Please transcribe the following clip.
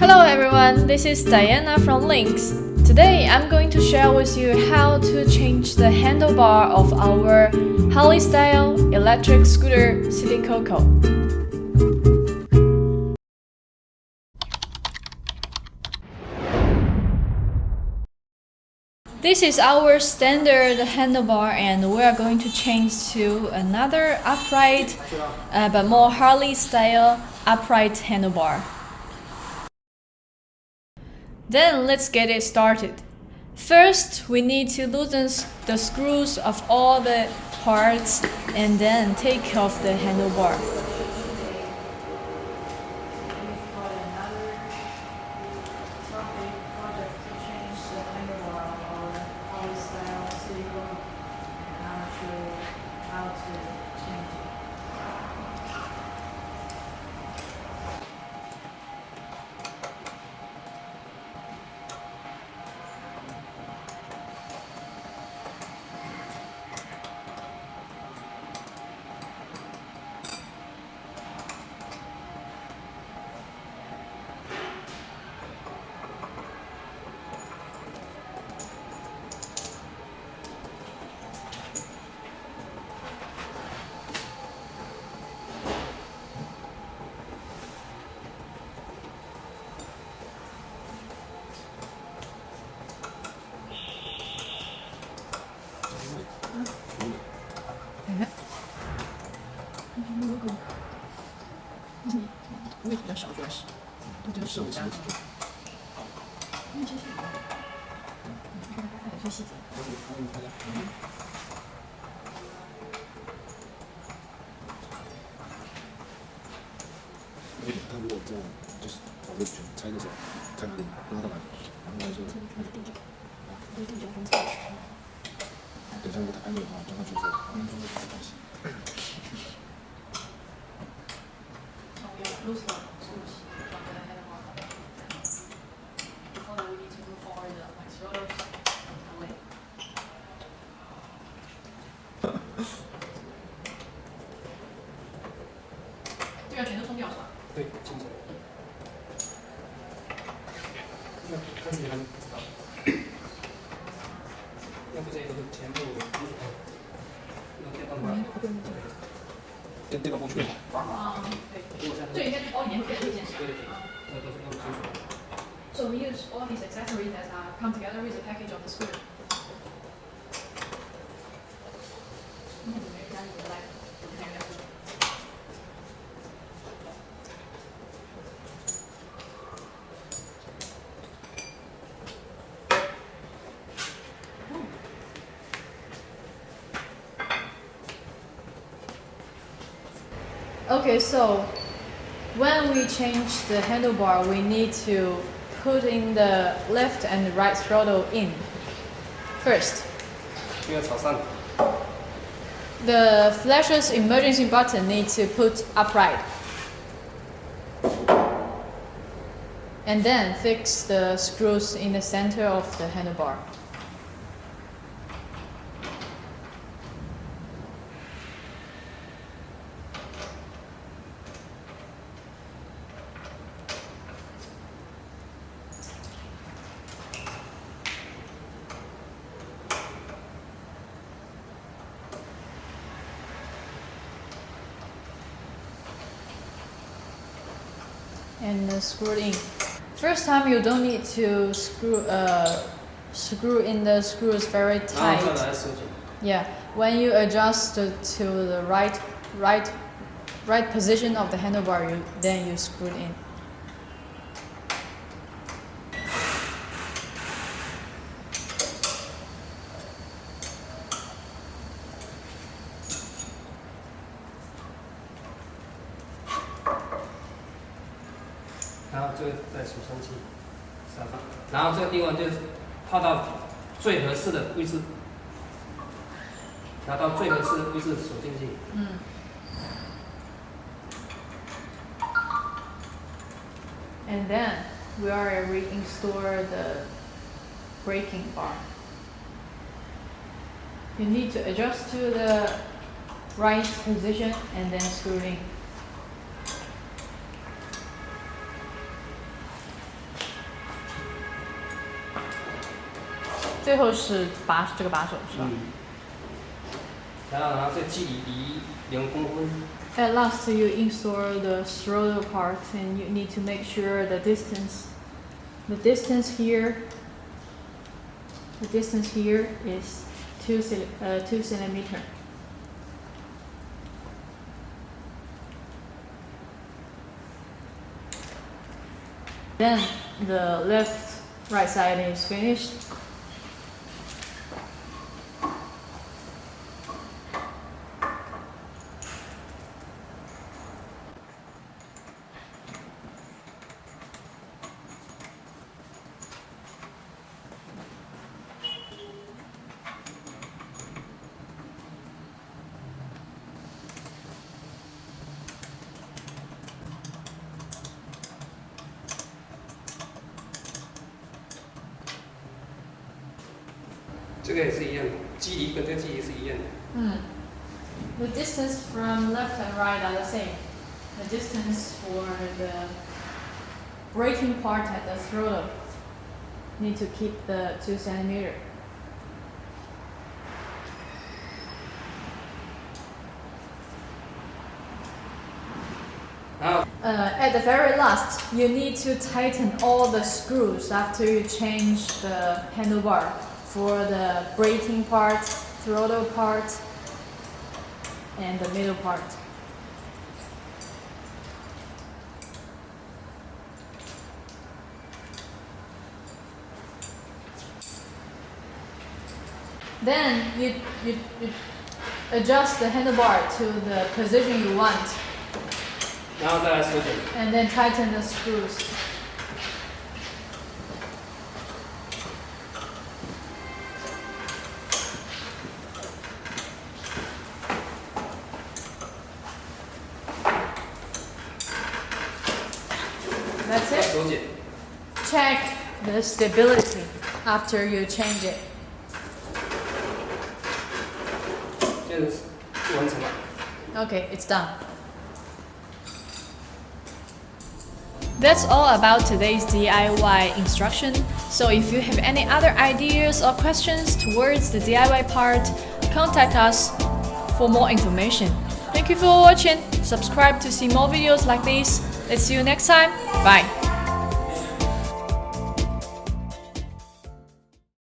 Hello everyone, this is Diana from Links. Today I'm going to share with you how to change the handlebar of our Harley-style electric scooter Citycoco. This is our standard handlebar and we are going to change to another upright but more Harley-style upright handlebar. Then let's get it started. First, we need to loosen the screws of all the parts and then take off the handlebar.它如果这样，就是把这全拆的时候，看哪里拉到哪里，然后就等下如果它安了的话，装上去之后，装上去的东西。这个全都冲掉是吧？对，清楚。那看起来不知道。要不这个全部电到过去了。啊，对。这应该是包里面会变成一件事。对对对，这都是弄清楚。So we use all these accessories that come together with the package of the scooter. Okay, so when we change the handlebar, we need to put in the left and right throttle in. First, the flash's emergency button needs to put upright. And then fix the screws in the center of the handlebar. And screw it in. First time you don't need to screw in the screws very tight. Yeah, when you adjust to the right position of the handlebar, then you screw it in.然后这个再数升器上，然后这个地方就是套到最合适的位置，拿到最合适的位置锁进去。And then we are reinstall the braking bar. You need to adjust to the right position and then screw in. 最后是这个把手是吧？然后这个距离离2公分。At last, you install the throttle part, and you need to make sure the distance here is 2 centimeter. Then the right side is finished.这个也是一样的，距离跟这个距离是一样的。The distance from left and right are the same. The distance for the braking part and the throttle need to keep the 2 centimeter. At the very last, you need to tighten all the screws after you change the handlebar for the braking part, throttle part, and the middle part. Then you adjust the handlebar to the position you want. 然后再来收紧。And then tighten the screws. That's it. 收紧。Check the stability after you change it. 就是完成了。Okay, it's done. That's all about today's DIY instruction. So if you have any other ideas or questions towards the DIY part, contact us for more information. Thank you for watching. Subscribe to see more videos like this. Let's see you next time. Bye.